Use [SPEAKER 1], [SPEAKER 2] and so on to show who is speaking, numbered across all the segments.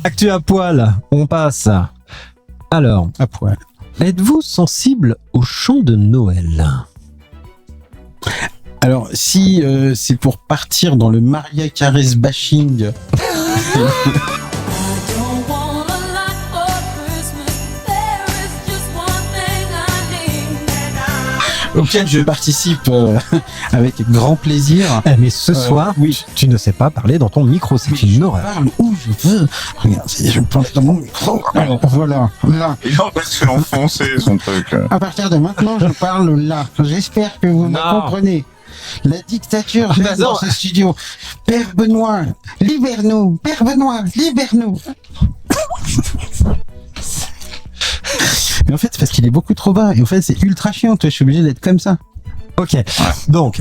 [SPEAKER 1] Actu à poil, on passe. Alors,
[SPEAKER 2] À poil.
[SPEAKER 1] êtes-vous sensible au chant de Noël?
[SPEAKER 2] Alors, si c'est pour partir dans le Mariah Carey bashing, auquel je participe avec grand plaisir.
[SPEAKER 1] Mais ce soir,
[SPEAKER 2] oui.
[SPEAKER 1] tu ne sais pas parler dans ton micro, c'est une horreur.
[SPEAKER 2] Parle où je veux. Regarde, si je pense dans mon micro. Alors, voilà, là.
[SPEAKER 3] Il en reste l'enfoncer, son truc.
[SPEAKER 2] À partir de maintenant, je parle là. J'espère que vous me
[SPEAKER 1] Non.
[SPEAKER 2] comprenez. La dictature règne dans ce studio. Père Benoît, libère-nous. Père Benoît, libère-nous. Mais en fait, c'est parce qu'il est beaucoup trop bas. Et en fait, c'est ultra chiant. Toi, je suis obligé d'être comme ça.
[SPEAKER 1] Ok, donc,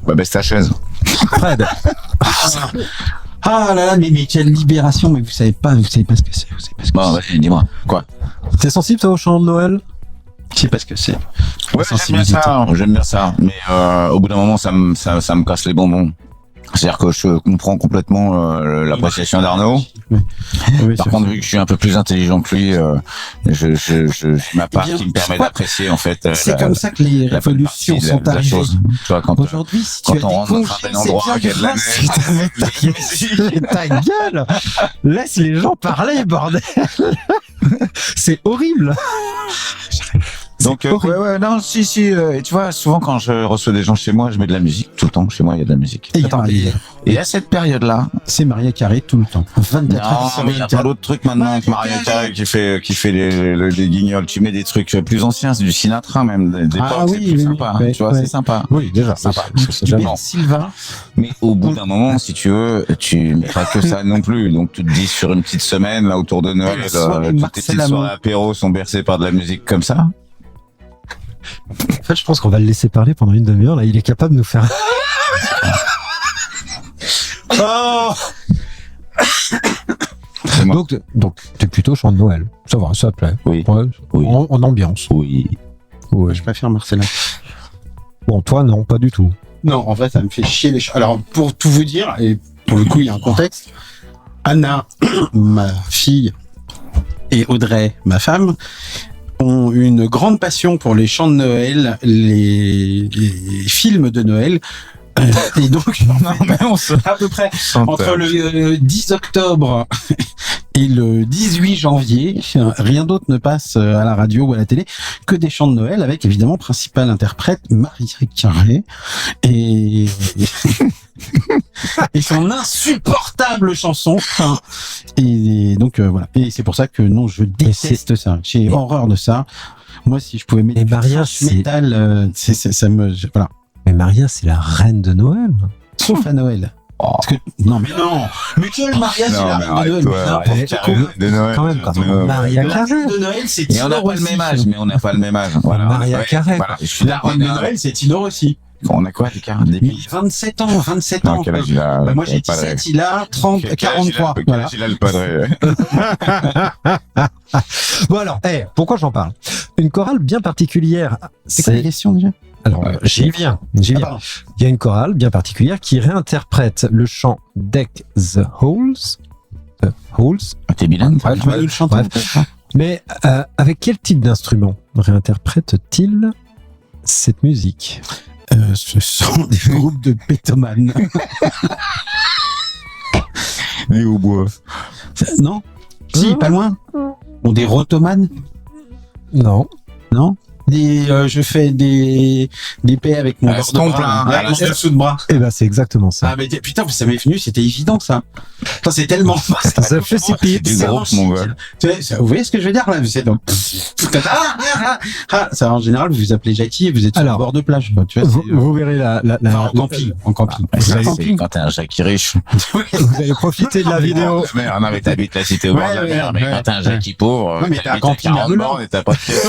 [SPEAKER 3] Bah, baisse ta chaise.
[SPEAKER 1] Fred,
[SPEAKER 2] Ah là là, mais quelle libération. Mais vous savez pas ce que c'est. Vous savez pas ce que
[SPEAKER 3] Bon, vas-y, dis-moi. Quoi?
[SPEAKER 1] t'es sensible toi au chant de Noël?
[SPEAKER 2] Je sais pas ce que c'est.
[SPEAKER 3] Ouais, j'aime bien ça. Mais au bout d'un moment, ça me casse les bonbons. C'est-à-dire que je comprends complètement l'appréciation d'Arnaud.
[SPEAKER 2] Oui,
[SPEAKER 3] Par contre, vu que je suis un peu plus intelligent que lui, je ma part
[SPEAKER 2] Eh bien,
[SPEAKER 3] qui me permet
[SPEAKER 2] je crois-
[SPEAKER 3] d'apprécier en fait.
[SPEAKER 2] c'est comme ça que les
[SPEAKER 3] la bonne
[SPEAKER 2] révolutions
[SPEAKER 3] partie de
[SPEAKER 2] sont
[SPEAKER 3] la
[SPEAKER 2] arrivées.
[SPEAKER 3] chose. Tu vois, quand
[SPEAKER 2] Aujourd'hui, si tu as des
[SPEAKER 3] on rentre dans un
[SPEAKER 2] congés,
[SPEAKER 3] certain endroit,
[SPEAKER 2] c'est
[SPEAKER 3] qu'il y a de la
[SPEAKER 2] bien
[SPEAKER 3] neige.
[SPEAKER 1] Mais ta gueule! Laisse les gens parler, bordel! C'est horrible!
[SPEAKER 3] Donc ouais, non, si, et tu vois, souvent quand je reçois des gens chez moi, je mets de la musique tout le temps. Chez moi, il y a de la musique.
[SPEAKER 2] Et
[SPEAKER 1] Attends,
[SPEAKER 3] Et à cette période-là,
[SPEAKER 2] c'est Mariah Carey tout le temps. 24 heures
[SPEAKER 3] non,
[SPEAKER 2] sur
[SPEAKER 3] mais il y a
[SPEAKER 2] 24.
[SPEAKER 3] plein d'autres trucs maintenant avec Mariah Carey qui fait les guignols. Tu mets des trucs plus anciens, c'est du Sinatra même, d'époque,
[SPEAKER 2] Ah
[SPEAKER 3] c'est
[SPEAKER 2] oui,
[SPEAKER 3] plus
[SPEAKER 2] oui,
[SPEAKER 3] sympa.
[SPEAKER 2] oui,
[SPEAKER 3] Tu vois,
[SPEAKER 2] ouais.
[SPEAKER 3] c'est sympa.
[SPEAKER 1] Oui, déjà, sympa.
[SPEAKER 3] Jamais.
[SPEAKER 2] Sylvain.
[SPEAKER 3] Mais au bout d'un moment, si tu veux, tu mets pas que ça non plus. Donc tu te dis sur une petite semaine, là, autour de Noël,
[SPEAKER 2] La soirée
[SPEAKER 3] toutes tes
[SPEAKER 2] Marcel
[SPEAKER 3] petites
[SPEAKER 2] Amont.
[SPEAKER 3] soirées apéro sont bercées par de la musique comme ça.
[SPEAKER 1] En fait, je pense qu'on va le laisser parler pendant une demi-heure. Là, il est capable de nous faire. Oh
[SPEAKER 3] C'est moi.
[SPEAKER 1] donc, t'es plutôt chant de Noël. Ça va, ça te plaît.
[SPEAKER 3] Oui.
[SPEAKER 1] Ouais,
[SPEAKER 3] Oui.
[SPEAKER 1] en ambiance.
[SPEAKER 3] Oui.
[SPEAKER 1] Ouais.
[SPEAKER 2] Je préfère Marcella.
[SPEAKER 1] Bon, toi, non, pas du tout.
[SPEAKER 2] Non, en fait, ça me fait chier les chats. Alors, pour tout vous dire, et pour le coup, il y a un contexte. Anna, ma fille, et Audrey, ma femme, ont une grande passion pour les chants de Noël, les films de Noël. Et donc, à peu près entre le 10 octobre et le 18 janvier, rien d'autre ne passe à la radio ou à la télé que des chants de Noël avec évidemment principal interprète Mariah Carey et et son insupportable chanson. Enfin, et donc voilà. Et c'est pour ça que non, je déteste ça. J'ai horreur de ça. Moi, si je pouvais mettre
[SPEAKER 1] Et
[SPEAKER 2] du
[SPEAKER 1] Mariah,
[SPEAKER 2] thrash metal, ça me voilà.
[SPEAKER 1] Mais Maria, c'est la reine de Noël.
[SPEAKER 2] Sauf à Noël.
[SPEAKER 3] Oh.
[SPEAKER 2] Parce que non, mais quel mariage c'est
[SPEAKER 3] Non,
[SPEAKER 2] la
[SPEAKER 3] mais
[SPEAKER 2] reine de Noël.
[SPEAKER 3] arrête-toi,
[SPEAKER 2] N'importe
[SPEAKER 3] arrête,
[SPEAKER 2] quoi.
[SPEAKER 3] de Noël.
[SPEAKER 1] Quand même, quand
[SPEAKER 3] De Noël.
[SPEAKER 1] Mariah
[SPEAKER 2] La
[SPEAKER 1] Carey.
[SPEAKER 2] reine de Noël, c'est
[SPEAKER 3] Et
[SPEAKER 2] Tino
[SPEAKER 3] on n'a pas le
[SPEAKER 2] Rossi.
[SPEAKER 3] même âge, mais on n'a pas le même âge. Voilà.
[SPEAKER 1] Mariah
[SPEAKER 3] Ouais,
[SPEAKER 1] Carey.
[SPEAKER 3] Voilà. Je suis
[SPEAKER 2] La reine de Noël, c'est Tino Rossi.
[SPEAKER 3] On a quoi, l'écart?
[SPEAKER 2] Il a 27 ans, 27 ans.
[SPEAKER 3] Non, quel âge il a?
[SPEAKER 2] Bah, moi j'ai
[SPEAKER 3] le padré.
[SPEAKER 2] 17, il a 30,
[SPEAKER 3] Quel âge il a?
[SPEAKER 2] 43.
[SPEAKER 3] Quel
[SPEAKER 2] Voilà.
[SPEAKER 3] âge il a, le padré?
[SPEAKER 1] Bon alors, pourquoi j'en parle? Une chorale bien particulière.
[SPEAKER 2] C'est quoi la question déjà?
[SPEAKER 1] Alors, j'y viens.
[SPEAKER 2] Ah, pardon.
[SPEAKER 1] Il y a une chorale bien particulière qui réinterprète le chant Deck the Halls.
[SPEAKER 3] T'es bilingue?
[SPEAKER 2] Ouais, tu vas nous le chanter.
[SPEAKER 1] Bref. Mais avec quel type d'instrument réinterprète-t-il cette musique?
[SPEAKER 2] Ce sont des groupes de pétomanes.
[SPEAKER 3] Et au bois.
[SPEAKER 2] Non? Si, pas loin. Ou des rotomanes?
[SPEAKER 1] Non.
[SPEAKER 2] Non? Je fais des paix avec mon bord de
[SPEAKER 3] Stomp,
[SPEAKER 2] bras.
[SPEAKER 3] là.
[SPEAKER 2] Avec mon dessous de bras.
[SPEAKER 1] Eh ben, c'est exactement ça.
[SPEAKER 2] Ah, mais putain, ça m'est venu, c'était évident, ça. Putain, c'est tellement
[SPEAKER 1] The Fussy Pits.
[SPEAKER 3] Du groupe mongol.
[SPEAKER 2] Vous voyez ce que je veux dire, là? C'est donc, ça, en général, vous vous appelez Jackie et vous êtes sur le
[SPEAKER 1] Alors,
[SPEAKER 2] bord de plage, quoi. Tu vois,
[SPEAKER 1] Vous verrez la
[SPEAKER 2] en camping, en camping.
[SPEAKER 3] Ça,
[SPEAKER 1] Vous
[SPEAKER 3] c'est
[SPEAKER 1] allez-
[SPEAKER 3] quand t'es un Jackie riche.
[SPEAKER 1] vous allez profiter de la vidéo.
[SPEAKER 3] Non, mais t'habites la cité au bord de la
[SPEAKER 2] Ouais,
[SPEAKER 3] mer, mais
[SPEAKER 2] ouais,
[SPEAKER 3] quand t'es un Jackie pauvre,
[SPEAKER 2] Ouais, mais t'as un
[SPEAKER 3] t'habites
[SPEAKER 2] camping à
[SPEAKER 3] 40
[SPEAKER 2] Melun.
[SPEAKER 3] bornes et t'as pas de pièce.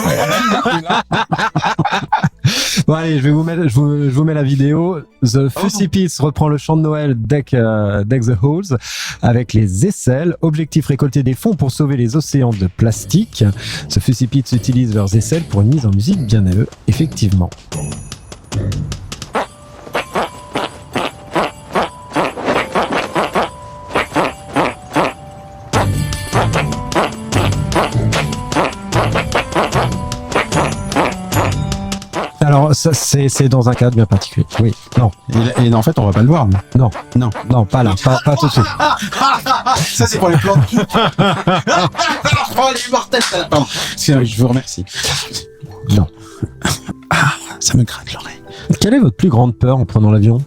[SPEAKER 1] Bon allez, je vous mets la vidéo. The Fussy Pits reprend le chant de Noël Deck the Halls avec les aisselles. Objectif, récolter des fonds pour sauver les océans de plastique. The Fussy Pits utilise leurs aisselles pour une mise en musique bien à eux, effectivement. ça, c'est dans un cadre bien particulier. Oui. Non.
[SPEAKER 2] Et en fait, on va pas le voir.
[SPEAKER 1] Non.
[SPEAKER 2] Non.
[SPEAKER 1] Non, pas là. Pas tout de suite.
[SPEAKER 2] Ça, c'est pour les plans. Oh, les mortels. Pardon. Je vous remercie.
[SPEAKER 1] Non.
[SPEAKER 2] Ah, ça me gratte l'oreille.
[SPEAKER 1] Quelle est votre plus grande peur en prenant l'avion?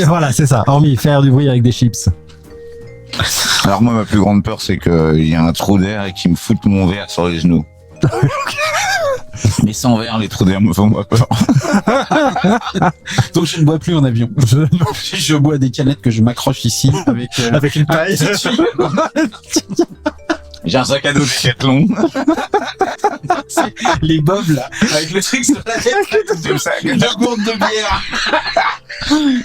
[SPEAKER 1] Voilà, c'est ça. Hormis faire du bruit avec des chips.
[SPEAKER 3] Alors moi, ma plus grande peur, c'est qu'il y a un trou d'air et qu'il me foute mon verre sur les genoux. Mais sans verre, les trous d'air me font pas peur.
[SPEAKER 2] Donc je ne bois plus en avion. Je bois des canettes que je m'accroche ici avec
[SPEAKER 1] une paille.
[SPEAKER 3] J'ai un sac à dos Decathlon.
[SPEAKER 2] C'est les bobs là, avec le truc sur la tête,
[SPEAKER 3] Comme ça,
[SPEAKER 2] de gourde de bière.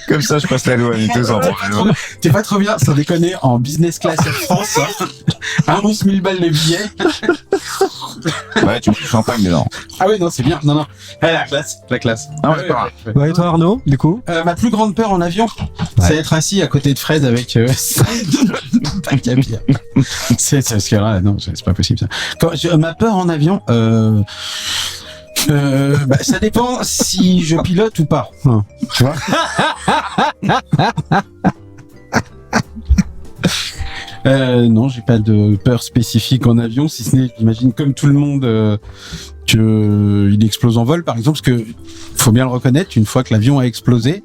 [SPEAKER 3] comme ça, je passe la douane et tout sans problème.
[SPEAKER 2] T'es pas trop bien, sans déconner, en business class Air France, à 11 000 balles le billet.
[SPEAKER 3] Ouais, tu mets du champagne dedans.
[SPEAKER 2] Ah oui, non, c'est bien, non. La classe, la classe.
[SPEAKER 3] Ah ouais, d'accord.
[SPEAKER 1] Ouais, et toi Arnaud, du coup?
[SPEAKER 2] Ma plus grande peur en avion, c'est être assis à côté de Fred avec un caviar. C'est ce que là, non, c'est pas possible ça. Ma peur en avion, ça dépend si je pilote ou pas. Tu vois. Non, j'ai pas de peur spécifique en avion, si ce n'est, j'imagine, comme tout le monde, que il explose en vol, par exemple, parce que faut bien le reconnaître, une fois que l'avion a explosé,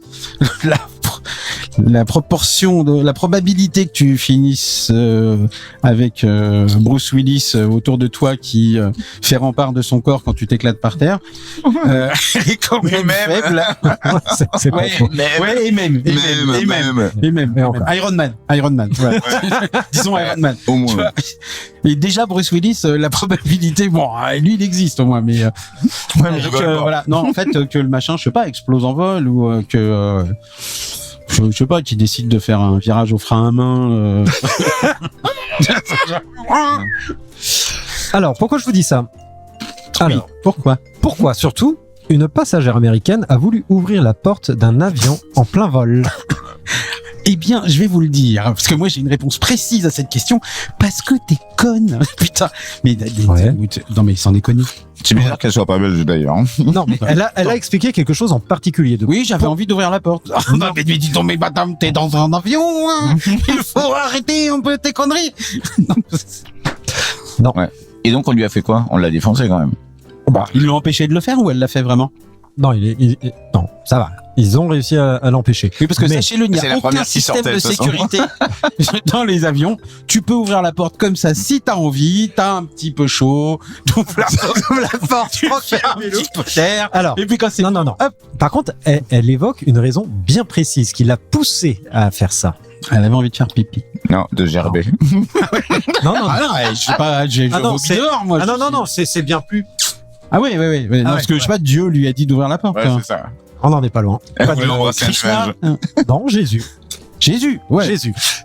[SPEAKER 2] la proportion de la probabilité que tu finisses avec Bruce Willis autour de toi qui fait rempart de son corps quand tu t'éclates par terre, elle est quand même faible.
[SPEAKER 1] C'est pas faux.
[SPEAKER 2] Ouais, et même. Iron Man. Ouais. Disons Iron Man.
[SPEAKER 3] Au
[SPEAKER 2] Tu
[SPEAKER 3] moins.
[SPEAKER 2] vois, et déjà Bruce Willis, la probabilité, bon, lui il existe au moins, mais donc, voilà. Non, en fait, que le machin, je sais pas, explose en vol ou que je sais pas, qu'il décide de faire un virage au frein à main.
[SPEAKER 1] Alors, pourquoi je vous dis ça? Alors, pourquoi surtout une passagère américaine a voulu ouvrir la porte d'un avion en plein vol?
[SPEAKER 2] Eh bien, je vais vous le dire, parce que moi j'ai une réponse précise à cette question, parce que t'es conne. Putain, mais
[SPEAKER 1] Ouais.
[SPEAKER 2] non mais sans déconner.
[SPEAKER 3] C'est bizarre qu'elle soit pas belge d'ailleurs. Hein.
[SPEAKER 1] Non, mais elle a expliqué quelque chose en particulier.
[SPEAKER 2] Oui, j'avais envie d'ouvrir la porte. Non, mais dis donc, mais madame, t'es dans un avion, hein. Il faut arrêter un peu tes conneries.
[SPEAKER 1] Non.
[SPEAKER 3] Ouais. Et donc on lui a fait quoi? On l'a défoncé quand même.
[SPEAKER 2] Bah, ils l'ont empêché de le faire ou elle l'a fait vraiment?
[SPEAKER 1] Non, non, ça va. Ils ont réussi à l'empêcher.
[SPEAKER 2] Oui, parce que
[SPEAKER 1] Mais
[SPEAKER 2] sachez-le, il n'y
[SPEAKER 3] c'est
[SPEAKER 2] a
[SPEAKER 3] la
[SPEAKER 2] aucun
[SPEAKER 3] première qui
[SPEAKER 2] système
[SPEAKER 3] sortait,
[SPEAKER 2] de
[SPEAKER 3] de toute façon.
[SPEAKER 2] sécurité dans les avions. Tu peux ouvrir la porte comme ça si t'as envie, t'as un petit peu chaud, t'ouvres la porte, tu fais un petit peu d'air.
[SPEAKER 1] Alors,
[SPEAKER 2] Et puis quand c'est...
[SPEAKER 1] non.
[SPEAKER 2] Hop.
[SPEAKER 1] Par contre, elle évoque une raison bien précise qui l'a poussée à faire ça.
[SPEAKER 2] Elle avait envie de faire pipi.
[SPEAKER 3] Non, de gerber.
[SPEAKER 1] Non.
[SPEAKER 2] Ah non, je sais pas, j'ai
[SPEAKER 1] Ah non,
[SPEAKER 2] vomi
[SPEAKER 1] c'est-
[SPEAKER 2] dehors, moi.
[SPEAKER 1] Ah non, c'est bien plus.
[SPEAKER 2] Ah oui. Non, parce que je sais pas, Dieu lui a dit d'ouvrir la porte.
[SPEAKER 3] Ouais,
[SPEAKER 2] hein.
[SPEAKER 3] c'est ça.
[SPEAKER 1] On n'en est pas loin.
[SPEAKER 3] Elle voulait embrasser un
[SPEAKER 2] Krishna.
[SPEAKER 3] nuage.
[SPEAKER 1] Non, Jésus.
[SPEAKER 2] Jésus, ouais.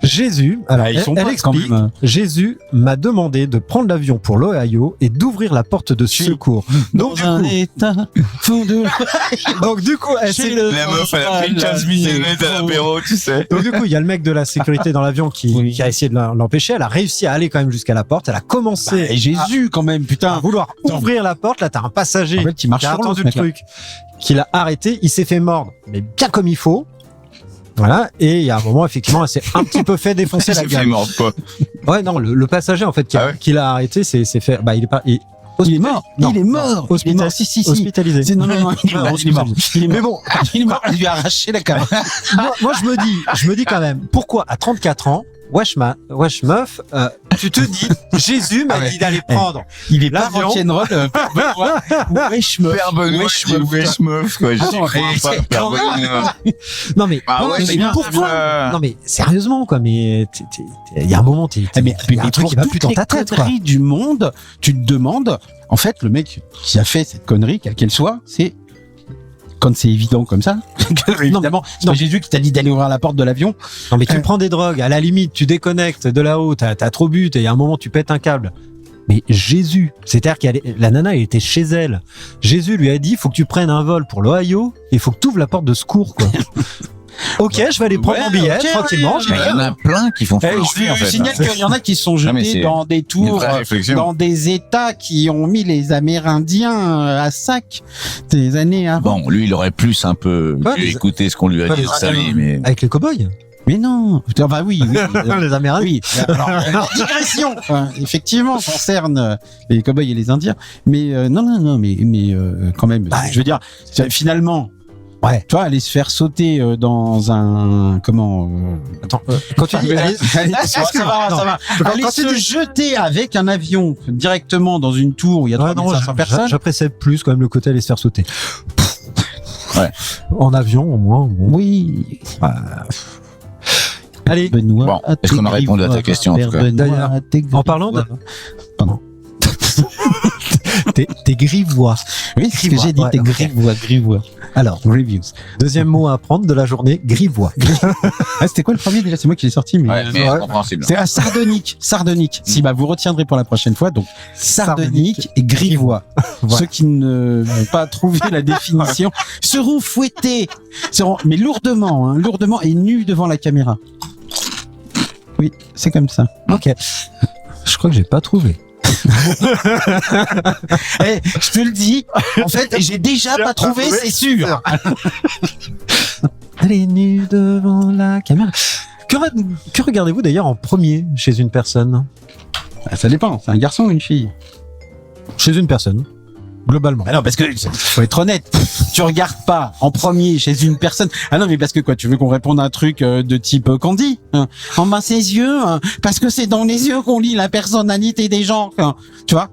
[SPEAKER 1] Jésus. Alors,
[SPEAKER 2] Ah, ils sont
[SPEAKER 1] elle
[SPEAKER 2] potes, quand
[SPEAKER 1] explique.
[SPEAKER 2] même.
[SPEAKER 1] Jésus m'a demandé de prendre l'avion pour l'Ohio et d'ouvrir la porte de secours. Donc,
[SPEAKER 2] Dans un état fou de...
[SPEAKER 1] donc du coup, elle s'est-
[SPEAKER 3] La meuf, elle a pris 15 minutes à l'apéro, tu sais.
[SPEAKER 1] donc du coup, il y a le mec de la sécurité dans l'avion qui a essayé de l'empêcher. Elle a réussi à aller quand même jusqu'à la porte. Elle a commencé
[SPEAKER 2] Et Jésus, quand même,
[SPEAKER 1] à
[SPEAKER 2] putain.
[SPEAKER 1] vouloir ouvrir la porte. Là, t'as un passager
[SPEAKER 2] En fait, il marche
[SPEAKER 1] qui a
[SPEAKER 2] sur l'eau,
[SPEAKER 1] attendu
[SPEAKER 2] ce
[SPEAKER 1] le
[SPEAKER 2] mec-là.
[SPEAKER 1] truc, qui l'a arrêté. Il s'est fait mordre, mais bien comme il faut. Voilà. Et il y a un moment, effectivement, elle s'est un petit peu fait défoncer la
[SPEAKER 3] C'est
[SPEAKER 1] gueule.
[SPEAKER 3] fait mort, quoi.
[SPEAKER 1] Ouais, non, le passager, en fait,
[SPEAKER 3] Ah ouais
[SPEAKER 1] qui l'a arrêté, c'est fait. Bah, il est pas.
[SPEAKER 2] Il est mort.
[SPEAKER 1] Non,
[SPEAKER 2] Il est mort.
[SPEAKER 1] hospita-
[SPEAKER 2] Il est mort. Si.
[SPEAKER 1] hospitalisé.
[SPEAKER 2] Non, il est mort. Il est mort. Il est
[SPEAKER 1] Mais
[SPEAKER 2] mort.
[SPEAKER 1] bon,
[SPEAKER 2] Il est mort. Il lui a arraché la carotte.
[SPEAKER 1] moi, je me dis quand même, pourquoi à 34 ans, wesh meuf, tu te dis, Jésus m'a
[SPEAKER 2] Ah ouais.
[SPEAKER 1] dit d'aller prendre.
[SPEAKER 2] Il est pas
[SPEAKER 1] L'avion.
[SPEAKER 2] rock'n'roll. Wesh, meuf.
[SPEAKER 3] Père Benoît,
[SPEAKER 2] Wesh,
[SPEAKER 3] wesh meuf, quoi. J'y
[SPEAKER 2] Attends,
[SPEAKER 3] crois pas,
[SPEAKER 2] c'est
[SPEAKER 3] Père
[SPEAKER 2] quand
[SPEAKER 3] Benoît.
[SPEAKER 1] Non mais,
[SPEAKER 3] Ah
[SPEAKER 1] non,
[SPEAKER 3] ouais,
[SPEAKER 1] mais
[SPEAKER 3] c'est bien,
[SPEAKER 1] pourquoi
[SPEAKER 3] c'est bien.
[SPEAKER 1] Non mais sérieusement quoi, mais il y a un moment, il y a un truc qui va plus dans ta tête quoi.
[SPEAKER 2] conneries du monde, tu te demandes, en fait, le mec qui a fait cette connerie, quelle qu'elle soit, c'est quand c'est évident comme ça. Évidemment, c'est
[SPEAKER 1] non.
[SPEAKER 2] pas Jésus qui t'a dit d'aller ouvrir la porte de l'avion.
[SPEAKER 1] Non mais tu prends des drogues, à la limite tu déconnectes de là-haut, t'as trop bu, et il y a un moment tu pètes un câble. Mais Jésus, c'est-à-dire la nana elle était chez elle. Jésus lui a dit, faut que tu prennes un vol pour l'Ohio et faut que tu ouvres la porte de secours quoi. Ok, je vais aller prendre mon billet
[SPEAKER 2] ok,
[SPEAKER 1] tranquillement.
[SPEAKER 2] ouais,
[SPEAKER 1] j'y
[SPEAKER 3] Mais
[SPEAKER 1] vais.
[SPEAKER 3] il y en a plein qui font
[SPEAKER 2] Je
[SPEAKER 3] flancher, en fait.
[SPEAKER 2] signale qu'il y en a qui se sont
[SPEAKER 3] Non, mais
[SPEAKER 2] jetés
[SPEAKER 3] c'est
[SPEAKER 2] dans des
[SPEAKER 3] une
[SPEAKER 2] tours,
[SPEAKER 3] vraie réflexion.
[SPEAKER 2] dans des États qui ont mis les Amérindiens à sac des années avant.
[SPEAKER 3] Bon, lui, il aurait plus un peu
[SPEAKER 1] Ouais,
[SPEAKER 3] dû
[SPEAKER 1] les-
[SPEAKER 3] écouter ce qu'on lui a
[SPEAKER 1] Ouais,
[SPEAKER 3] dit
[SPEAKER 1] les
[SPEAKER 3] dans sa vie, mais...
[SPEAKER 1] Avec les cow-boys.
[SPEAKER 2] Mais non, enfin oui,
[SPEAKER 1] Les Amérindiens.
[SPEAKER 2] oui. Alors, digression, effectivement, concerne les cow-boys et les Indiens, mais non, mais quand même,
[SPEAKER 1] Bah,
[SPEAKER 2] je veux dire, finalement.
[SPEAKER 1] Ouais.
[SPEAKER 2] Tu vois, aller se faire sauter dans un
[SPEAKER 1] Attends, quand tu dis.
[SPEAKER 2] ça va. Aller
[SPEAKER 1] Quand tu
[SPEAKER 2] se
[SPEAKER 1] dis-
[SPEAKER 2] jeter avec un avion directement dans une tour où il y a
[SPEAKER 1] Ouais, non,
[SPEAKER 2] 3500 personnes.
[SPEAKER 1] j'apprécie plus quand même le côté aller se faire sauter.
[SPEAKER 3] Ouais.
[SPEAKER 1] En avion, au moins. Bon.
[SPEAKER 2] Oui.
[SPEAKER 1] Allez,
[SPEAKER 2] Benoît.
[SPEAKER 3] Bon, est-ce qu'on a répondu à ta question, en tout cas?
[SPEAKER 1] D'ailleurs, en parlant de-
[SPEAKER 2] Pardon.
[SPEAKER 1] t'es grivois.
[SPEAKER 2] Oui, c'est ce que j'ai dit,
[SPEAKER 1] Ouais,
[SPEAKER 2] t'es
[SPEAKER 1] ok.
[SPEAKER 2] grivois.
[SPEAKER 1] Alors,
[SPEAKER 2] Reviews.
[SPEAKER 1] deuxième mot à apprendre de la journée, grivois.
[SPEAKER 2] Ah, c'était quoi le premier déjà? C'est moi qui l'ai sorti, mais.
[SPEAKER 3] Ouais, mais
[SPEAKER 1] ouais.
[SPEAKER 3] compréhensible.
[SPEAKER 2] C'est sardonique. Si, bah, vous retiendrez pour la prochaine fois. Donc, sardonique et grivois.
[SPEAKER 1] Voilà.
[SPEAKER 2] Ceux qui ne vont pas trouver la définition seront fouettés. Mais lourdement, lourdement et nus devant la caméra. Oui, c'est comme ça.
[SPEAKER 1] Ok. Je crois que j'ai pas trouvé.
[SPEAKER 2] Je te le dis. En fait, j'ai déjà pas trouvé, c'est sûr.
[SPEAKER 1] Elle est nue devant la caméra. Que regardez-vous d'ailleurs en premier chez une personne?
[SPEAKER 2] Ça dépend. C'est un garçon ou une fille?
[SPEAKER 1] Chez une personne, globalement.
[SPEAKER 2] Ah non, parce que faut être honnête. Tu regardes pas en premier chez une personne. Ah non, mais parce que quoi, tu veux qu'on réponde à un truc de type Candy, en bas ses yeux, parce que c'est dans les yeux qu'on lit la personnalité des gens. Tu vois?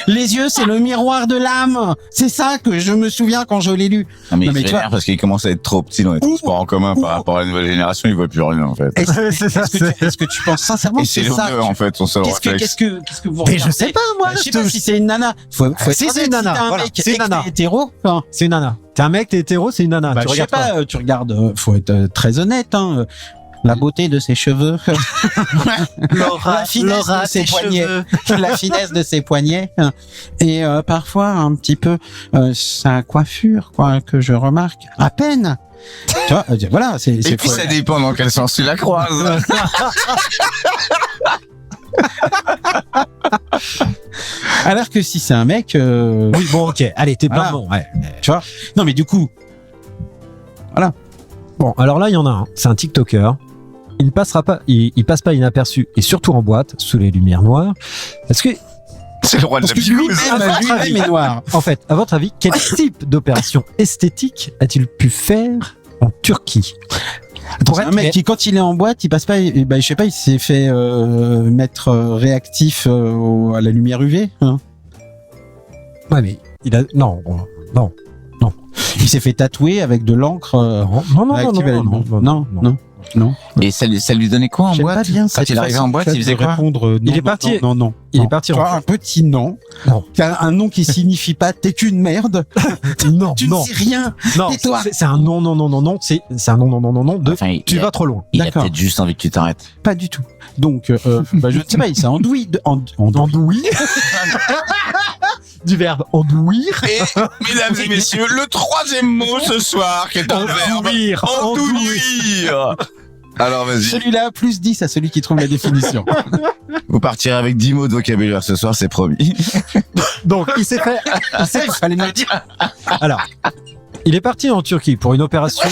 [SPEAKER 2] Les yeux, c'est le miroir de l'âme. C'est ça que je me souviens quand je l'ai lu.
[SPEAKER 3] Non, mais
[SPEAKER 2] Non,
[SPEAKER 3] il
[SPEAKER 2] mais
[SPEAKER 3] se
[SPEAKER 2] tu vois-
[SPEAKER 3] vénère parce qu'il commence à être trop petit dans les transports en commun par rapport à la nouvelle génération, il voit plus rien, en fait.
[SPEAKER 1] C'est ça,
[SPEAKER 2] Est-ce que tu penses sincèrement
[SPEAKER 3] Et
[SPEAKER 2] que
[SPEAKER 3] c'est
[SPEAKER 2] c'est ça?
[SPEAKER 3] l'odeur, en fait, son seul réflexe.
[SPEAKER 2] Qu'est-ce que vous
[SPEAKER 1] Mais
[SPEAKER 2] regardez?
[SPEAKER 1] je sais pas, moi.
[SPEAKER 2] Je sais pas si c'est une nana. Faut être
[SPEAKER 1] Si, c'est
[SPEAKER 2] honnête,
[SPEAKER 1] une nana,
[SPEAKER 2] t'es un
[SPEAKER 1] voilà,
[SPEAKER 2] mec
[SPEAKER 1] c'est une
[SPEAKER 2] et que
[SPEAKER 1] nana.
[SPEAKER 2] t'es hétéro.
[SPEAKER 1] C'est une nana. T'es un mec, t'es hétéro, c'est une nana.
[SPEAKER 2] Bah,
[SPEAKER 1] tu
[SPEAKER 2] je sais
[SPEAKER 1] regardes quoi?
[SPEAKER 2] pas, tu regardes, faut être très honnête, la beauté de ses cheveux, la finesse de ses poignets, la finesse de ses poignets, et parfois un petit peu sa coiffure, quoi, que je remarque à peine. Tu vois, voilà,
[SPEAKER 3] Et puis ça dépend dans quel sens tu la croises.
[SPEAKER 2] Alors que si c'est un mec,
[SPEAKER 1] Oui, bon, ok. Allez, t'es
[SPEAKER 2] Voilà.
[SPEAKER 1] plein de bon. Ouais.
[SPEAKER 2] tu vois, non mais du coup,
[SPEAKER 1] Bon, alors là, il y en a un. C'est un TikToker. Il ne passera pas, il passe pas inaperçu, et surtout en boîte, sous les lumières noires. Est-ce que,
[SPEAKER 3] C'est le roi de la
[SPEAKER 2] parce que lui-même est noir.
[SPEAKER 1] en fait, à votre avis, quel type d'opération esthétique a-t-il pu faire en Turquie?
[SPEAKER 2] C'est un mec qui, quand il est en boîte, il passe pas, je sais pas, il s'est fait mettre réactif à la lumière UV.
[SPEAKER 1] Ouais, mais il a, non.
[SPEAKER 2] Il s'est fait tatouer avec de l'encre
[SPEAKER 1] Non,
[SPEAKER 2] réactive à la lumière. Non.
[SPEAKER 3] Et ça lui donnait quoi en
[SPEAKER 2] J'aime
[SPEAKER 3] boîte?
[SPEAKER 2] pas bien
[SPEAKER 3] Quand
[SPEAKER 2] cette
[SPEAKER 3] il arrivait
[SPEAKER 2] façon
[SPEAKER 3] en boîte,
[SPEAKER 2] de
[SPEAKER 3] il faisait quoi?
[SPEAKER 2] répondre,
[SPEAKER 1] Il est parti-
[SPEAKER 2] Non.
[SPEAKER 1] Il est parti
[SPEAKER 2] Tu vois, un petit nom.
[SPEAKER 1] Non.
[SPEAKER 2] Un nom qui signifie pas t'es qu'une merde.
[SPEAKER 1] Non,
[SPEAKER 2] Tu
[SPEAKER 1] non,
[SPEAKER 2] ne sais rien.
[SPEAKER 1] non.
[SPEAKER 2] tais-toi.
[SPEAKER 1] C'est un non, c'est un non de
[SPEAKER 3] Enfin, il
[SPEAKER 1] tu
[SPEAKER 3] a-
[SPEAKER 1] vas trop loin.
[SPEAKER 3] Il a
[SPEAKER 2] D'accord.
[SPEAKER 3] peut-être juste envie que tu t'arrêtes.
[SPEAKER 2] Pas du tout. Donc, je ne sais pas, il s'est andouillé.
[SPEAKER 1] Andouir. Du verbe andouir.
[SPEAKER 3] Et, mesdames et messieurs, le troisième mot ce soir, qui est un verbe. Andouir. Alors vas-y.
[SPEAKER 2] Celui-là, plus 10 à celui qui trouve la définition.
[SPEAKER 3] Vous partirez avec 10 mots de vocabulaire ce soir, c'est promis.
[SPEAKER 1] Donc, il s'est fait.
[SPEAKER 2] Il fallait me le dire.
[SPEAKER 1] Alors, il est parti en Turquie pour une opération.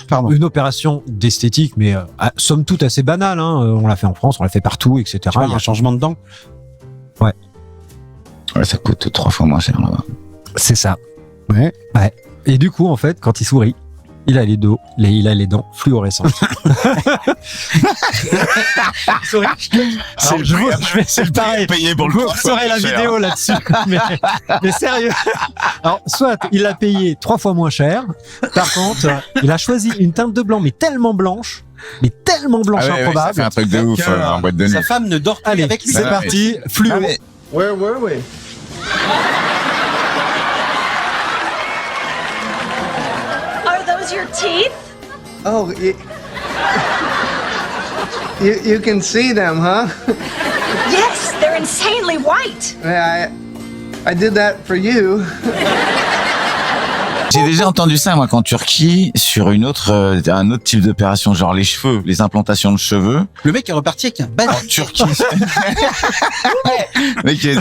[SPEAKER 2] Pardon.
[SPEAKER 1] Une opération d'esthétique, mais somme toute assez banale. Hein. On l'a fait en France, on l'a fait partout, etc.
[SPEAKER 2] Tu vois,
[SPEAKER 1] Il y a-
[SPEAKER 2] un changement de dents.
[SPEAKER 3] Ouais, ça coûte 3 fois moins cher là-bas.
[SPEAKER 1] C'est ça.
[SPEAKER 2] Ouais.
[SPEAKER 1] Et du coup, en fait, quand il sourit, il a les dents fluorescentes. Souris. Alors, je vais c'est pareil.
[SPEAKER 3] Payé pour
[SPEAKER 1] Vous saurez la vidéo là-dessus. Mais sérieux. Alors, soit il l'a payé 3 fois moins cher. Par contre, il a choisi une teinte de blanc, mais tellement blanche improbable.
[SPEAKER 3] ça fait un truc de ouf
[SPEAKER 1] que,
[SPEAKER 3] en boîte de nuit.
[SPEAKER 2] Sa femme ne dort plus
[SPEAKER 1] Allez,
[SPEAKER 2] avec lui.
[SPEAKER 1] c'est
[SPEAKER 3] Ah,
[SPEAKER 1] parti. Fluo.
[SPEAKER 3] Ah, mais-
[SPEAKER 4] Where were we?
[SPEAKER 5] Are those your teeth?
[SPEAKER 4] Oh, you can see them, huh?
[SPEAKER 5] Yes, they're insanely white.
[SPEAKER 4] I did that for you.
[SPEAKER 3] J'ai déjà entendu ça, moi, qu'en Turquie, sur un autre type d'opération, genre les cheveux, les implantations de cheveux.
[SPEAKER 2] Le mec est reparti avec un
[SPEAKER 3] En
[SPEAKER 2] bad.
[SPEAKER 3] Turquie.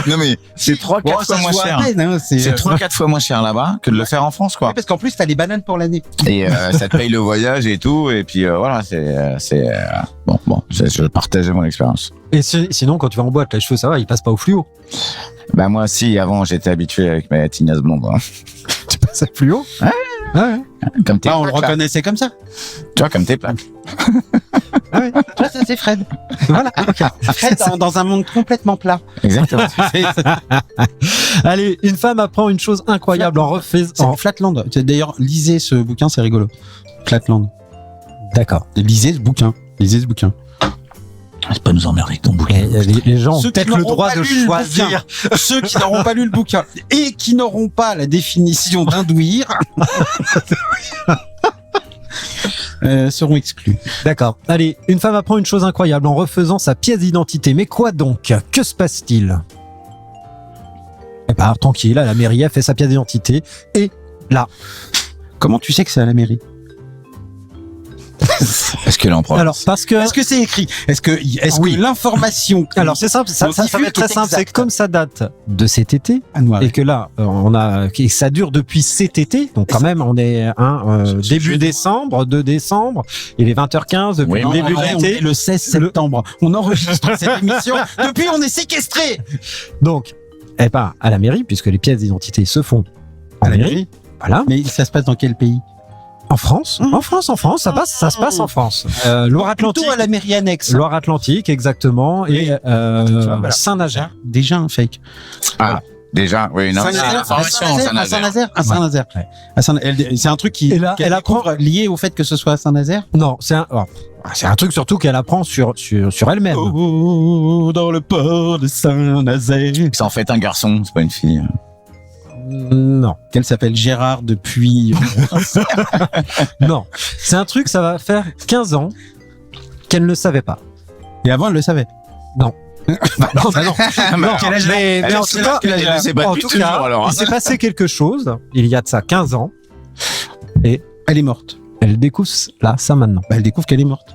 [SPEAKER 3] Non, mais c'est 3-4 fois moins cher. C'est 3-4 fois moins cher là-bas que de le faire en France, quoi.
[SPEAKER 2] Parce qu'en plus, t'as les bananes pour l'année.
[SPEAKER 3] Et ça te paye le voyage et tout. Et puis voilà, je partage mon expérience.
[SPEAKER 1] Et sinon, quand tu vas en boîte, les cheveux, ça va, ils passent pas au fluo.
[SPEAKER 3] Bah moi aussi, avant, j'étais habitué avec ma tignasse blonde. Hein.
[SPEAKER 1] Tu passes au fluo?
[SPEAKER 3] Ouais.
[SPEAKER 1] Ouais.
[SPEAKER 3] Comme tes
[SPEAKER 2] Ah, on le
[SPEAKER 3] plaques, là.
[SPEAKER 2] reconnaissait comme ça.
[SPEAKER 3] Tu vois, comme tes plaques.
[SPEAKER 1] Ah ouais.
[SPEAKER 2] Tu vois, ça c'est Fred.
[SPEAKER 1] Voilà. Ok.
[SPEAKER 2] Fred dans un monde complètement plat.
[SPEAKER 3] Exactement.
[SPEAKER 1] Allez, une femme apprend une chose incroyable en refaisant.
[SPEAKER 2] C'est Flatland. D'ailleurs, lisez ce bouquin, c'est rigolo. Flatland.
[SPEAKER 1] D'accord.
[SPEAKER 2] Lisez ce bouquin.
[SPEAKER 3] C'est pas nous emmerder avec ton bouquin.
[SPEAKER 1] Les gens ont
[SPEAKER 2] Ceux qui
[SPEAKER 1] peut-être le
[SPEAKER 2] n'auront
[SPEAKER 1] droit
[SPEAKER 2] pas
[SPEAKER 1] de
[SPEAKER 2] lu le
[SPEAKER 1] choisir.
[SPEAKER 2] Ceux qui n'auront pas lu le bouquin et qui n'auront pas la définition d'indouire seront exclus.
[SPEAKER 1] D'accord. Allez, une femme apprend une chose incroyable en refaisant sa pièce d'identité. Mais quoi donc? Que se passe-t-il? Eh ben, tranquille, à la mairie, elle fait sa pièce d'identité. Et là.
[SPEAKER 2] Comment tu sais que c'est à la mairie?
[SPEAKER 3] Est-ce qu'elle est en province?
[SPEAKER 1] Alors, parce que.
[SPEAKER 2] Est-ce que c'est écrit? Est-ce que l'information
[SPEAKER 1] Alors, c'est simple, ça va être très simple. C'est comme ça date de cet été. Et que là, et ça dure depuis cet été. Donc, quand même, on est début décembre, 2 décembre. Il est 20h15 depuis le début de
[SPEAKER 2] on
[SPEAKER 1] l'été.
[SPEAKER 2] est le 16 septembre. On enregistre cette émission. Depuis, on est séquestrés.
[SPEAKER 1] Donc, elle part à la mairie, puisque les pièces d'identité se font à la mairie. Voilà.
[SPEAKER 2] Mais ça se passe dans quel pays?
[SPEAKER 1] En France, en France, ça se passe en France. Loire-Atlantique.
[SPEAKER 2] Plutôt à la mairie annexe.
[SPEAKER 1] Loire-Atlantique, exactement. Et Saint-Nazaire.
[SPEAKER 2] Déjà un fake.
[SPEAKER 3] Ah, déjà, oui, non, c'est une information, Saint-Nazaire.
[SPEAKER 2] À Saint-Nazaire. C'est un truc
[SPEAKER 1] Et là, elle apprend
[SPEAKER 2] lié au fait que ce soit à Saint-Nazaire.
[SPEAKER 1] Non, c'est un truc surtout qu'elle apprend sur elle-même.
[SPEAKER 2] Oh, dans le port de Saint-Nazaire.
[SPEAKER 3] C'est en fait un garçon, c'est pas une fille.
[SPEAKER 1] Non.
[SPEAKER 2] Qu'elle s'appelle Gérard depuis.
[SPEAKER 1] Non. C'est un truc, ça va faire 15 ans qu'elle ne savait pas.
[SPEAKER 2] Et avant, elle le savait.
[SPEAKER 1] Non. Non.
[SPEAKER 3] Quel âge
[SPEAKER 1] Mais en tout cas,
[SPEAKER 3] alors.
[SPEAKER 1] il s'est passé quelque chose, il y a de ça 15 ans,
[SPEAKER 2] Elle est morte.
[SPEAKER 1] elle découvre là, ça maintenant.
[SPEAKER 2] Elle découvre qu'elle est morte.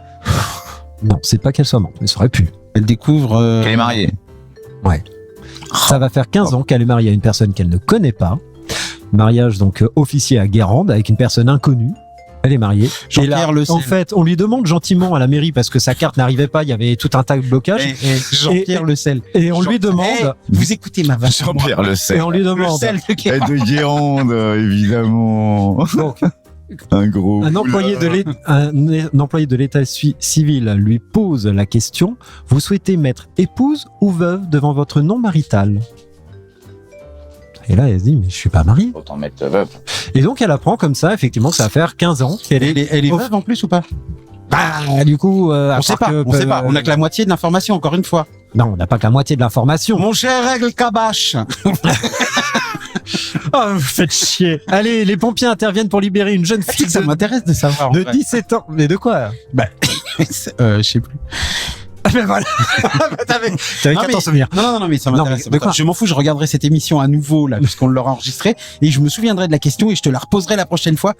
[SPEAKER 1] Non, c'est pas qu'elle soit morte, mais ça aurait pu.
[SPEAKER 2] Elle découvre.
[SPEAKER 3] Elle est mariée.
[SPEAKER 1] Ouais. Ça va faire 15 ans qu'elle est mariée à une personne qu'elle ne connaît pas. Mariage donc officié à Guérande avec une personne inconnue. Elle est mariée. Et là,
[SPEAKER 2] Jean-Pierre Le Sel.
[SPEAKER 1] en fait, on lui demande gentiment à la mairie parce que sa carte n'arrivait pas, il y avait tout un tas de blocages.
[SPEAKER 2] Jean-Pierre Le Sel.
[SPEAKER 1] Et on lui demande.
[SPEAKER 2] Vous écoutez ma vache.
[SPEAKER 3] Jean-Pierre Le Sel.
[SPEAKER 1] Et on lui
[SPEAKER 2] Le
[SPEAKER 1] demande.
[SPEAKER 2] sel de
[SPEAKER 3] Et
[SPEAKER 2] Guérande.
[SPEAKER 3] de Guérande, évidemment.
[SPEAKER 1] Donc,
[SPEAKER 3] Un gros.
[SPEAKER 1] un employé de l'état civil lui pose la question: vous souhaitez mettre épouse ou veuve devant votre nom marital? Et là, elle se dit: mais je suis pas mariée.
[SPEAKER 3] Autant mettre veuve.
[SPEAKER 1] Et donc, elle apprend comme ça, effectivement, que ça va faire 15 ans qu'elle est.
[SPEAKER 2] Elle est veuve en plus ou pas?
[SPEAKER 1] Bah, du coup,
[SPEAKER 2] On sait pas. On a que la moitié de l'information, encore une fois.
[SPEAKER 1] Non, on n'a pas que la moitié de l'information.
[SPEAKER 2] Mon cher Règle Cabache.
[SPEAKER 1] Oh, vous faites chier. Allez, les pompiers interviennent pour libérer une jeune fille
[SPEAKER 2] Ça m'intéresse de savoir. en
[SPEAKER 1] de
[SPEAKER 2] vrai.
[SPEAKER 1] 17 ans. Mais de quoi?
[SPEAKER 2] Je sais plus.
[SPEAKER 1] Mais voilà. T'avais
[SPEAKER 2] Non,
[SPEAKER 1] qu'à
[SPEAKER 2] mais-
[SPEAKER 1] t'en souvenir.
[SPEAKER 2] Non, mais ça
[SPEAKER 1] Non,
[SPEAKER 2] m'intéresse.
[SPEAKER 1] mais de quoi?
[SPEAKER 2] Je m'en fous, je regarderai cette émission à nouveau, là, puisqu'on l'aura enregistrée, et je me souviendrai de la question et je te la reposerai la prochaine fois.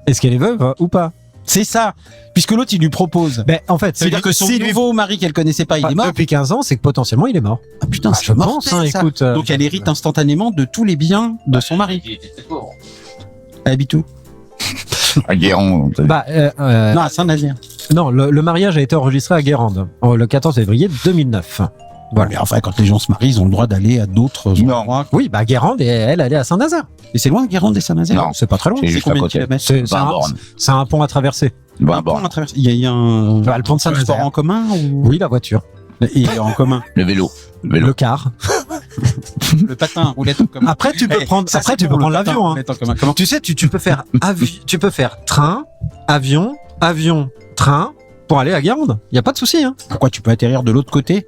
[SPEAKER 1] Est-ce qu'elle est veuve ou pas?
[SPEAKER 2] C'est ça. Puisque l'autre, il lui propose.
[SPEAKER 1] Ben, en fait,
[SPEAKER 2] Ça veut dire que son nouveau mari qu'elle connaissait pas, il est mort.
[SPEAKER 1] depuis 15 ans, c'est que potentiellement il est mort.
[SPEAKER 2] Ah putain,
[SPEAKER 1] je pense, hein,
[SPEAKER 2] ça.
[SPEAKER 1] écoute.
[SPEAKER 2] Donc elle hérite instantanément de tous les biens de son mari. Elle habite où?
[SPEAKER 3] À Guérande.
[SPEAKER 1] Bah,
[SPEAKER 2] Non, à Saint-Nazaire.
[SPEAKER 1] non, le mariage a été enregistré à Guérande le 14 février 2009.
[SPEAKER 2] Voilà. Mais enfin, quand les gens se marient, ils ont le droit d'aller à d'autres
[SPEAKER 3] Non.
[SPEAKER 2] endroits.
[SPEAKER 1] Oui, bah Guérande et elle est à Saint-Nazaire.
[SPEAKER 2] Et c'est loin, Guérande et Saint-Nazaire?
[SPEAKER 3] Non.
[SPEAKER 1] C'est pas très loin.
[SPEAKER 3] C'est
[SPEAKER 2] C'est
[SPEAKER 3] juste à
[SPEAKER 2] combien de
[SPEAKER 3] côté.
[SPEAKER 2] kilomètres?
[SPEAKER 1] C'est un,
[SPEAKER 3] bornes.
[SPEAKER 1] c'est un pont à traverser.
[SPEAKER 3] Bon,
[SPEAKER 2] Bon, à travers- Il y a un
[SPEAKER 1] Bah, le pont de Saint-Nazaire.
[SPEAKER 2] transport en commun ou...
[SPEAKER 1] Oui, la voiture.
[SPEAKER 2] Et en commun.
[SPEAKER 3] Le vélo. Le vélo.
[SPEAKER 1] Le car.
[SPEAKER 2] Le patin, roulette en commun.
[SPEAKER 1] Après, tu peux
[SPEAKER 2] Eh,
[SPEAKER 1] prendre,
[SPEAKER 2] ça,
[SPEAKER 1] après,
[SPEAKER 2] c'est
[SPEAKER 1] tu peux
[SPEAKER 2] pour le
[SPEAKER 1] prendre
[SPEAKER 2] patin,
[SPEAKER 1] l'avion, hein.
[SPEAKER 2] roulette en commun. Comment
[SPEAKER 1] Tu sais, tu peux faire tu peux faire train, avion, train pour aller à Guérande. Il y a pas de souci, hein.
[SPEAKER 2] Pourquoi tu peux atterrir de l'autre côté?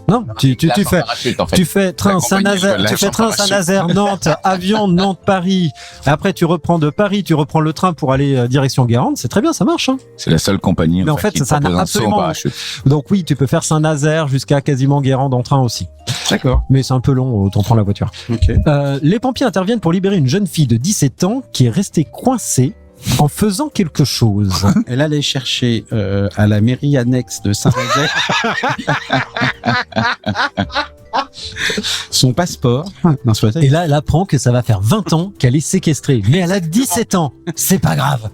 [SPEAKER 1] Non, tu fais.
[SPEAKER 3] Parachute, en fait.
[SPEAKER 1] Tu fais train
[SPEAKER 3] La compagnie,
[SPEAKER 1] Saint-Nazaire,
[SPEAKER 3] elle
[SPEAKER 1] tu fais
[SPEAKER 3] lâche en
[SPEAKER 1] train Saint-Nazaire, Nantes, avion Nantes-Paris. Après, tu reprends de Paris, tu reprends le train pour aller direction Guérande. C'est très bien, ça marche. Hein.
[SPEAKER 3] C'est la seule compagnie.
[SPEAKER 1] Mais en fait,
[SPEAKER 3] qui te
[SPEAKER 1] ça n'a
[SPEAKER 3] propose un saut en
[SPEAKER 1] absolument-
[SPEAKER 3] parachute.
[SPEAKER 1] Donc oui, tu peux faire Saint-Nazaire jusqu'à quasiment Guérande en train aussi.
[SPEAKER 2] D'accord.
[SPEAKER 1] Mais c'est un peu long, autant prendre la voiture.
[SPEAKER 2] Ok.
[SPEAKER 1] Les pompiers interviennent pour libérer une jeune fille de 17 ans qui est restée coincée en faisant quelque chose.
[SPEAKER 2] Elle allait chercher à la mairie annexe de Saint-Nazaire son passeport. Non, c'est pas ça.
[SPEAKER 1] Et là, elle apprend que ça va faire 20 ans qu'elle est séquestrée. Mais elle a 17 ans. C'est pas grave.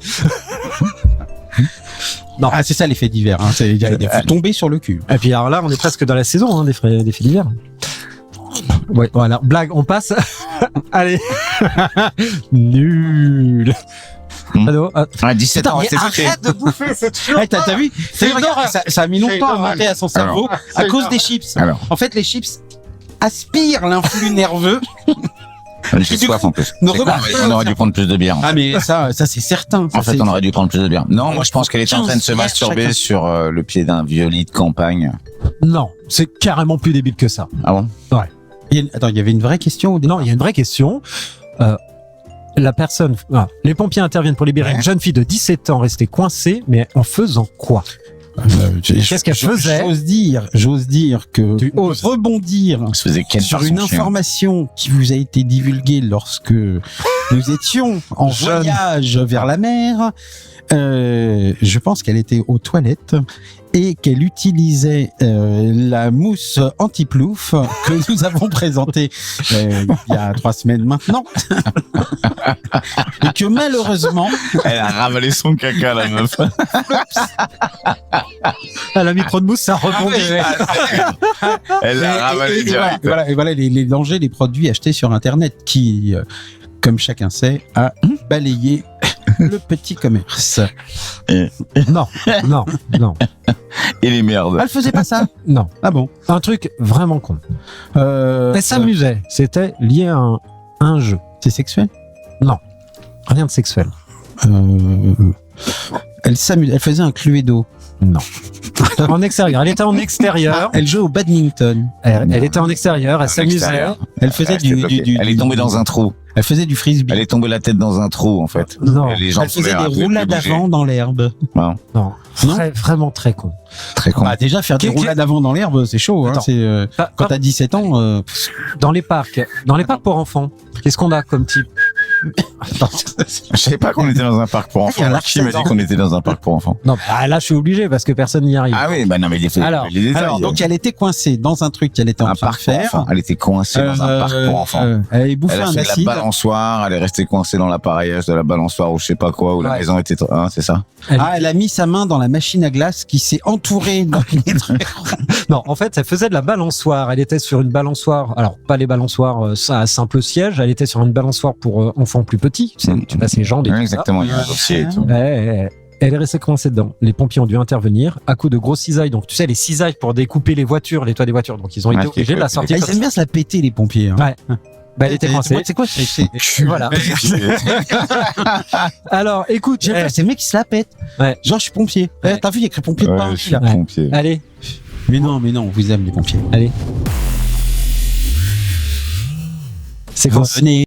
[SPEAKER 2] Ah, c'est ça l'effet divers. Hein. Il faut tomber sur le cul.
[SPEAKER 1] Et puis alors là, on est presque dans la saison des faits divers. Ouais, voilà. Blague, on passe. Allez. Nul. Allô.
[SPEAKER 3] Ah, 17 ans, c'est
[SPEAKER 1] arrête de bouffer cette chose.
[SPEAKER 2] Hey, t'as vu? Regarde, ça a mis longtemps à monter à son cerveau à cause des chips.
[SPEAKER 3] Alors.
[SPEAKER 2] En fait, les chips aspirent l'influx nerveux.
[SPEAKER 3] J'ai soif en plus.
[SPEAKER 2] Ne
[SPEAKER 3] C'est con,
[SPEAKER 2] remarque
[SPEAKER 3] mais
[SPEAKER 2] pas.
[SPEAKER 3] on aurait dû prendre plus de bière.
[SPEAKER 2] Ah, mais ça c'est certain.
[SPEAKER 3] En fait, on aurait dû prendre plus de bière. Non, moi je pense qu'elle était en train de se
[SPEAKER 2] 15 bières
[SPEAKER 3] masturber
[SPEAKER 2] chacun.
[SPEAKER 3] sur le pied d'un vieux lit de campagne.
[SPEAKER 1] Non, c'est carrément plus débile que ça.
[SPEAKER 3] Ah bon?
[SPEAKER 2] Attends, il y avait une vraie question au début.
[SPEAKER 1] Non, il y a une vraie question. La personne, les pompiers interviennent pour libérer une jeune fille de 17 ans restée coincée, mais en faisant quoi? Qu'est-ce qu'elle faisait?
[SPEAKER 2] J'ose dire que
[SPEAKER 1] Tu oses.
[SPEAKER 2] rebondir
[SPEAKER 3] On se faisait quelle
[SPEAKER 2] sur
[SPEAKER 3] par
[SPEAKER 2] une
[SPEAKER 3] son chien.
[SPEAKER 2] information qui vous a été divulguée lorsque nous étions en
[SPEAKER 1] Jeune.
[SPEAKER 2] voyage vers la mer. Je pense qu'elle était aux toilettes et qu'elle utilisait la mousse anti-plouf que nous avons présentée il y a 3 semaines maintenant. Et que malheureusement,
[SPEAKER 3] Elle a ravalé son caca, la meuf.
[SPEAKER 1] Elle a mis trop de mousse, ça rebondit.
[SPEAKER 3] Elle a ravalé direct.
[SPEAKER 2] et voilà les dangers des produits achetés sur Internet qui, comme chacun sait, a balayé le petit commerce.
[SPEAKER 1] Non, non, non,
[SPEAKER 3] Et les merdes.
[SPEAKER 2] Elle faisait pas ça.
[SPEAKER 1] non.
[SPEAKER 2] Ah bon.
[SPEAKER 1] Un truc vraiment con. Elle s'amusait. C'était lié à un jeu.
[SPEAKER 2] C'est sexuel.
[SPEAKER 1] Rien de sexuel.
[SPEAKER 2] Elle s'amuse. Elle faisait un cluedo.
[SPEAKER 1] Non. En extérieur. Elle était en extérieur.
[SPEAKER 2] Elle jouait au badminton.
[SPEAKER 1] Elle était en extérieur. Elle s'amusait.
[SPEAKER 3] extérieur.
[SPEAKER 2] Elle faisait
[SPEAKER 3] Elle est tombée dans un trou.
[SPEAKER 2] Elle faisait du frisbee.
[SPEAKER 3] Elle est tombée la tête dans un trou, en fait.
[SPEAKER 1] Non.
[SPEAKER 3] Et les gens
[SPEAKER 2] Elle faisait des roulades avant dans l'herbe.
[SPEAKER 1] Non.
[SPEAKER 2] Non.
[SPEAKER 1] Vraiment très con.
[SPEAKER 3] Très con.
[SPEAKER 2] Bah déjà faire des roulades avant dans l'herbe, c'est chaud. Hein.
[SPEAKER 1] Attends.
[SPEAKER 2] C'est quand t'as 17 ans.
[SPEAKER 1] Dans les parcs pour enfants, qu'est-ce qu'on a comme type?
[SPEAKER 3] Je savais pas qu'on était dans un parc pour
[SPEAKER 2] Il y a
[SPEAKER 3] enfants.
[SPEAKER 2] l'arc
[SPEAKER 3] Qui m'a dit
[SPEAKER 2] 16 ans.
[SPEAKER 3] qu'on était dans un parc pour enfants?
[SPEAKER 1] Non, bah, là je suis obligé parce que personne n'y arrive.
[SPEAKER 3] Ah oui, bah non, mais il est fait.
[SPEAKER 1] Alors,
[SPEAKER 3] les détails.
[SPEAKER 2] Alors donc elle était coincée dans un truc qu'elle était en
[SPEAKER 3] un
[SPEAKER 2] train de
[SPEAKER 3] parc pour
[SPEAKER 2] faire.
[SPEAKER 3] enfants. Elle était coincée dans un parc pour enfants.
[SPEAKER 2] Elle avait bouffé
[SPEAKER 3] Elle a
[SPEAKER 2] un
[SPEAKER 3] fait de la
[SPEAKER 2] acide.
[SPEAKER 3] balançoire, elle est restée coincée dans l'appareillage de la balançoire ou je sais pas quoi, où la
[SPEAKER 1] Ouais.
[SPEAKER 3] maison était... Hein, c'est ça?
[SPEAKER 2] Elle a mis sa main dans la machine à glace qui s'est entourée d'un
[SPEAKER 1] Non, en fait, elle faisait de la balançoire. Elle était sur une balançoire. Alors, pas les balançoires à simple siège. Elle était sur une balançoire pour enfants plus petits. Tu passes les jambes et
[SPEAKER 3] Ouais,
[SPEAKER 1] tout
[SPEAKER 3] exactement, il y a un dossier et tout.
[SPEAKER 1] ça. Ouais. Elle est restée coincée dedans. Les pompiers ont dû intervenir à coups de gros cisailles. Donc, tu sais, les cisailles pour découper les voitures, les toits des voitures. Donc, ils ont été
[SPEAKER 3] Ouais,
[SPEAKER 1] obligés de la sortir.
[SPEAKER 2] Ils
[SPEAKER 1] comme
[SPEAKER 2] aiment bien se la péter les pompiers. Hein.
[SPEAKER 1] Ouais. Bah, elle était coincée.
[SPEAKER 2] C'est quoi
[SPEAKER 1] Voilà. Alors, écoute,
[SPEAKER 2] J'aime pas, c'est le mec qui se la pète.
[SPEAKER 1] Ouais.
[SPEAKER 2] Genre je suis pompier.
[SPEAKER 1] Ouais.
[SPEAKER 2] T'as vu il y a écrit pompier de
[SPEAKER 3] Ouais,
[SPEAKER 2] Paris
[SPEAKER 3] je suis
[SPEAKER 2] là.
[SPEAKER 3] pompier.
[SPEAKER 1] allez,
[SPEAKER 2] Mais non, on vous aime les pompiers.
[SPEAKER 1] allez. C'est quand
[SPEAKER 2] Venez